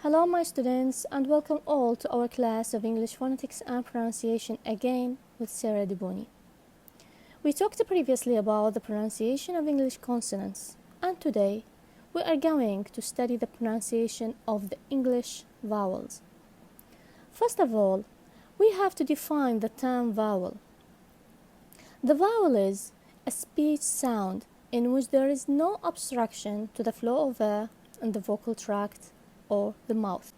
Hello my students and welcome all to our class of English phonetics and pronunciation again with Sarah Deboni. We talked previously about the pronunciation of English consonants and today we are going to study the pronunciation of the English vowels. First of all, we have to define the term vowel. The vowel is a speech sound in which there is no obstruction to the flow of air in the vocal tract or the mouth.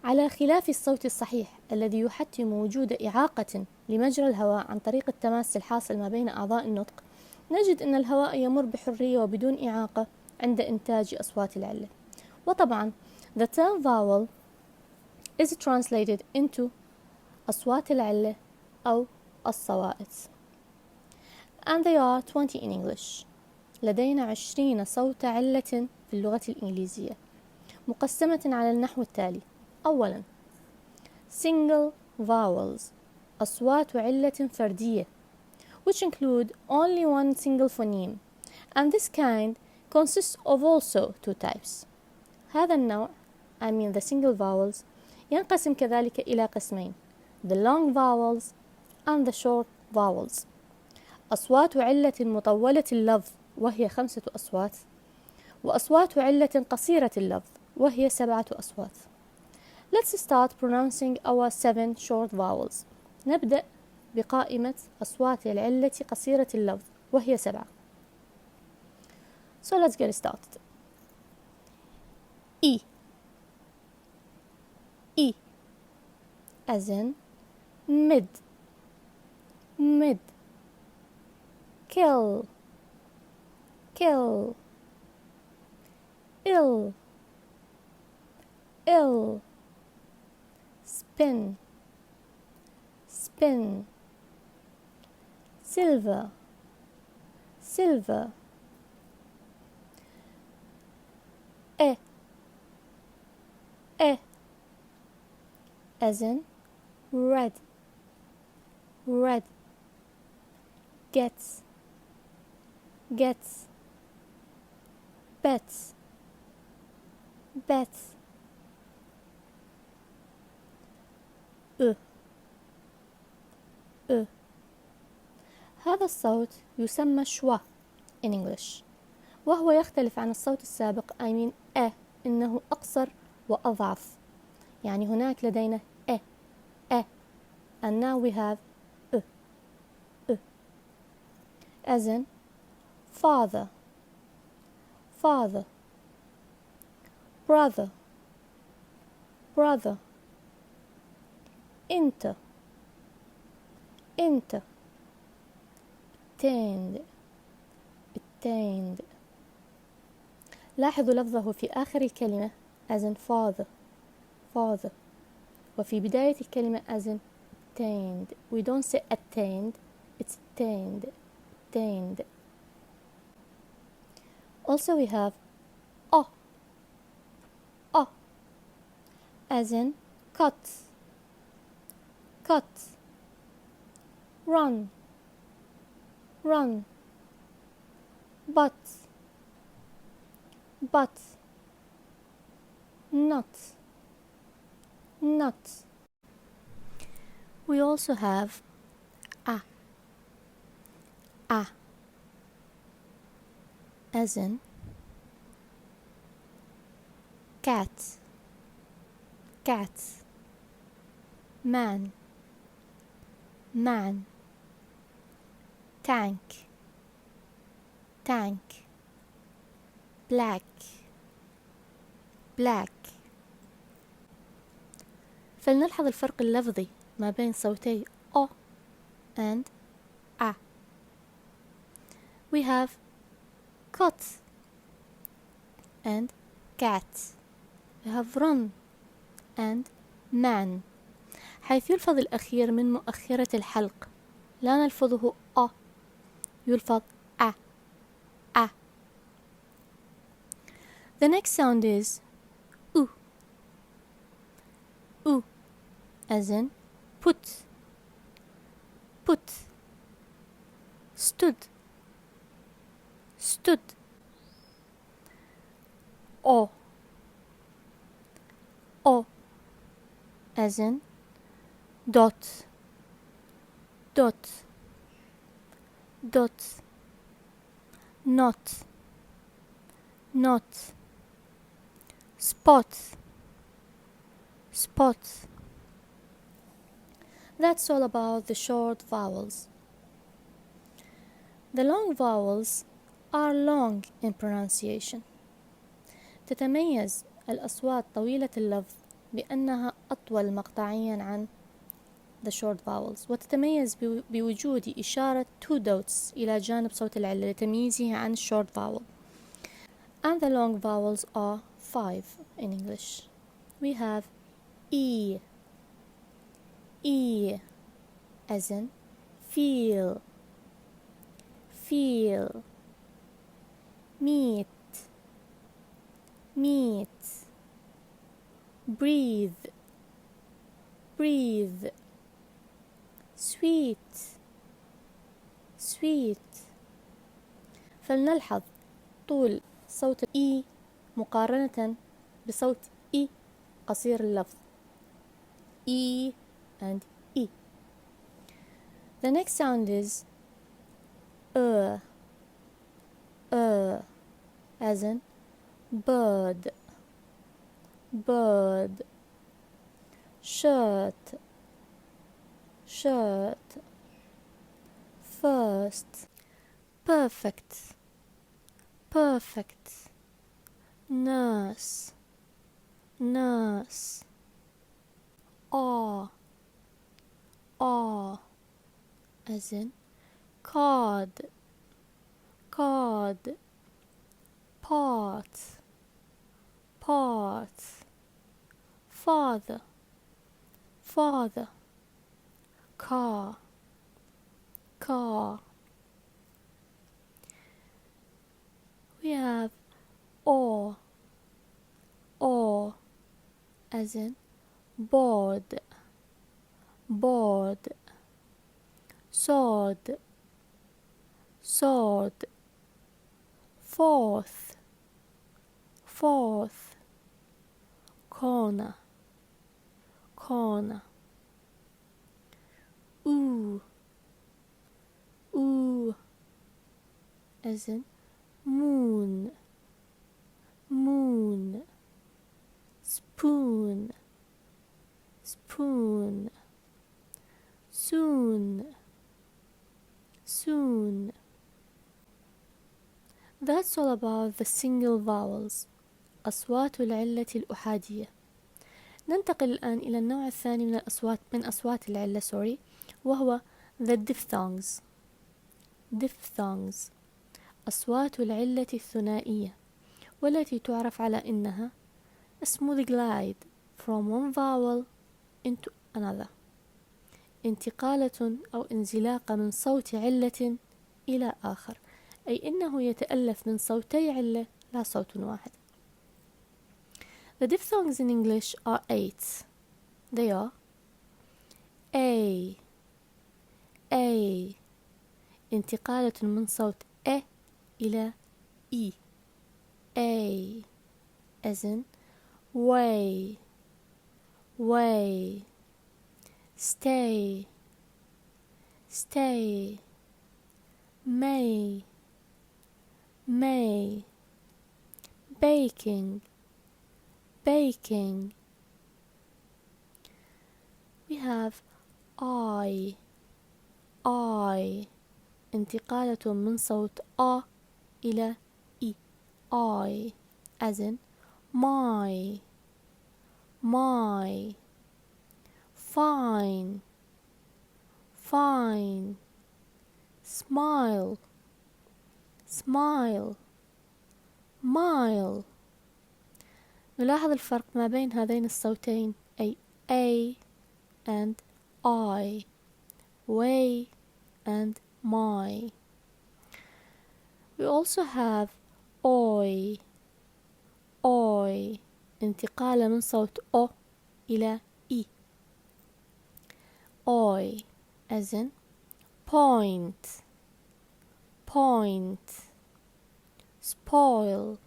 على خلاف الصوت الصحيح الذي يحتم وجود إعاقة لمجرى الهواء عن طريق التماس الحاصل ما بين أعضاء النطق، نجد أن الهواء يمر بحرية وبدون إعاقة عند إنتاج أصوات العلة. وطبعا the term vowel is translated into أصوات العلة أو الصوائت. And they are 20 in English. لدينا 20 صوت علة في اللغة الإنجليزية مقسمة على النحو التالي. أولاً single vowels أصوات علة فردية which include only one single phoneme and this kind consists of also two types. هذا النوع the single vowels ينقسم كذلك إلى قسمين the long vowels and the short vowels. أصوات علة مطولة اللفظ وهي 5 أصوات وأصوات علة قصيرة اللفظ وهي 7 أصوات. Let's start pronouncing our 7 short vowels. نبدأ بقائمة أصوات العلة قصيرة اللفظ وهي 7. So let's get started. E E as in mid mid. Kill kill. Ill ill. Spin spin. Silver silver. E as in red red. Gets gets. Bets bets. هذا الصوت يسمى شوا in English وهو يختلف عن الصوت السابق إنه أقصر وأضعف. يعني هناك لدينا and now we have as in father father. Brother brother. Enter enter. attained. لاحظوا لفظه في آخر الكلمة as in father وفي بداية الكلمة as in attained. We don't say attained, it's attained. Also we have as in cut run but not. We also have a as in cat man tank black فلنلحظ الفرق اللفظي ما بين صوتي O and A. We have cut and cat. We have run and man. حيث يلفظ الأخير من مؤخرة الحلق لا نلفظه أ، يلفظ أ. The next sound is U as in put stood as in dot, dot, dot, not, not, spot, spot. That's all about the short vowels. The long vowels are long in pronunciation. تتميز الأصوات طويلة اللفظ بأنها أطول مقطعيا عن the short vowels، وتتميز بوجود إشارة two dots إلى جانب صوت العلة لتمييزه عن short vowel. And the long vowels are 5 in English. We have E, E as in feel, feel, meet, meet, breathe, breathe, sweet, sweet. فلنلحظ طول صوت E مقارنة بصوت E قصير اللفظ E and E. The next sound is as in bird, bird, shirt, shirt, first, perfect, perfect, nurse, nurse, awe, awe, as in card, card, part, part, father, father, car, car. We have or, as in board, board, sword, sword, fourth, fourth, corner, corner. Ooh, ooh, as in moon, moon, spoon, spoon, soon, soon. That's all about the single vowels. أصوات العلة الأحادية. ننتقل الآن إلى النوع الثاني من أصوات العلة وهو the diphthongs. diphthongs أصوات العلة الثنائية، والتي تعرف على إنها a smooth glide from one vowel into another، انتقالة أو انزلاقة من صوت علة إلى آخر، أي إنه يتألف من صوتي علة لا صوت واحد. The diphthongs in English are 8. They are A, انتقالة من صوت A إلى E. A as in way, way, stay, stay, may, baking, baking. We have I, انتقالة من صوت A إلى E. I as in my, fine, smile, mile. نلاحظ الفرق ما بين هذين الصوتين، أي A and I, way and my. We also have oi, انتقالة من صوت O إلى E. Oi as in point, spoil,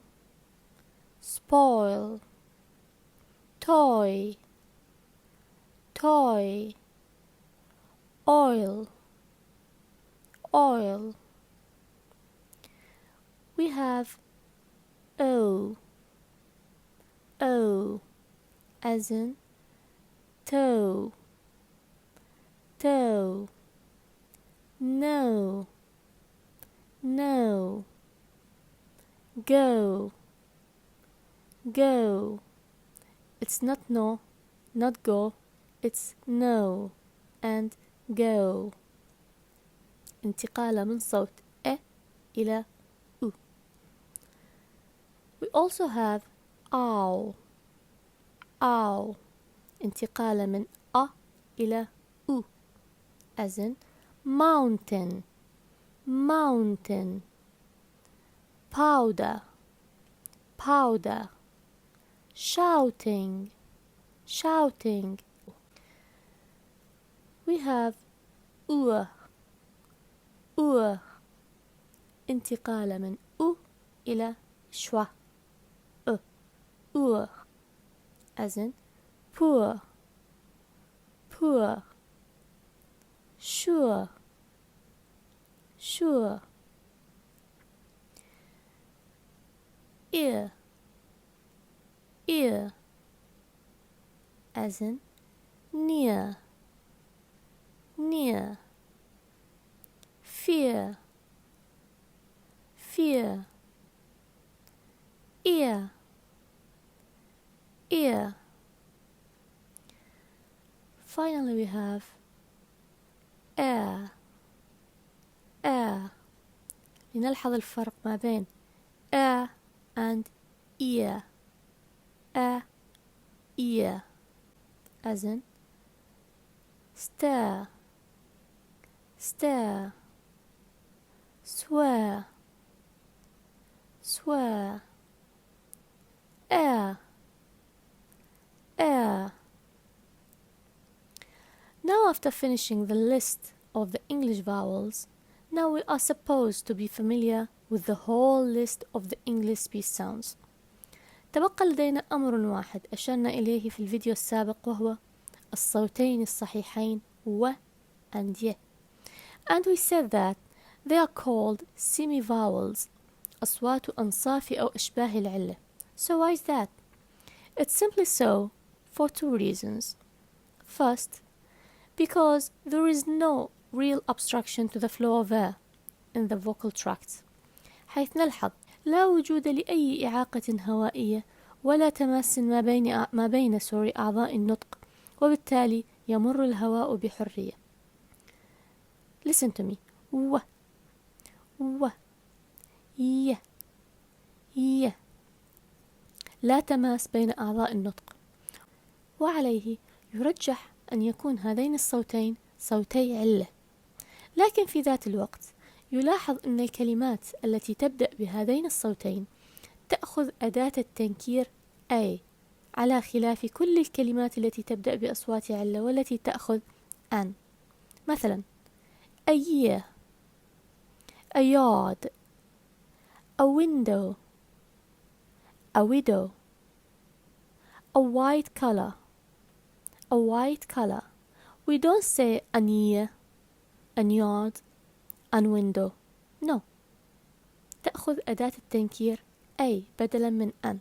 toy, toy, oil, oil. We have O, O, as in toe, toe. No, no. Go, go. It's not no, not go, it's no and go. انتقال من صوت إلى U. We also have ow, ow. انتقال من إلى U, as in mountain, mountain. Powder, powder. Shouting, shouting. We have انتقال من إلى شوا as in poor, poor. Sure, sure. Ear, ear, as in near, near. Fear, fear. Ear, ear. Finally we have air, air. لنلحظ الفرق ما بين air and ear, ear, as in stare, stare. Swear, swear. Air, air. Now after finishing the list of the English vowels, now we are supposed to be familiar with the whole list of the English speech sounds. تبقى لدينا أمر واحد أشرنا إليه في الفيديو السابق وهو الصوتين الصحيحين و and ي. And we said that they are called semi-vowels, أصوات أنصاف أو أشباه العلة. So why is that? It's simply so for two reasons. First, because there is no real obstruction to the flow of air in the vocal tracts، حيث نلحظ لا وجود لأي إعاقة هوائية ولا تماس ما بين أعضاء النطق، وبالتالي يمر الهواء بحرية. Listen to me. و ي ي. لا تماس بين أعضاء النطق، وعليه يرجح أن يكون هذين الصوتين صوتي علة. لكن في ذات الوقت يلاحظ أن الكلمات التي تبدأ بهذين الصوتين تأخذ أداة التنكير أي، على خلاف كل الكلمات التي تبدأ بأصوات علة والتي تأخذ أن. مثلا a year, a yard, a window, a widow, a white color, a white color. We don't say an year, an yard, an window. No. تأخذ أداة التنكير أي بدلا من أن،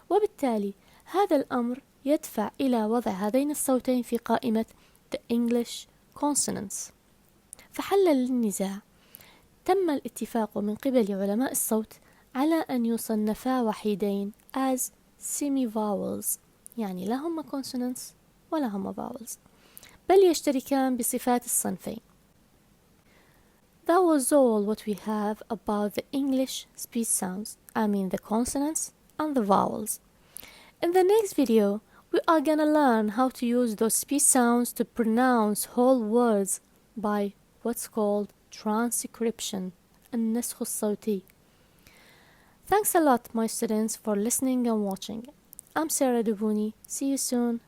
وبالتالي هذا الأمر يدفع إلى وضع هذين الصوتين في قائمة the English consonants. فحلا للنزاع، تم الاتفاق من قبل علماء الصوت على أن يصنفا وحيدين as semi-vowels، يعني لا هم consonants ولا هم vowels، بل يشتركان بصفات الصنفين. That was all what we have about the English speech sounds, I mean the consonants and the vowels. In the next video, we are gonna learn how to use those speech sounds to pronounce whole words by what's called transcription, النسخ الصوتي. Thanks a lot, my students, for listening and watching. I'm Sara Dubuni. See you soon.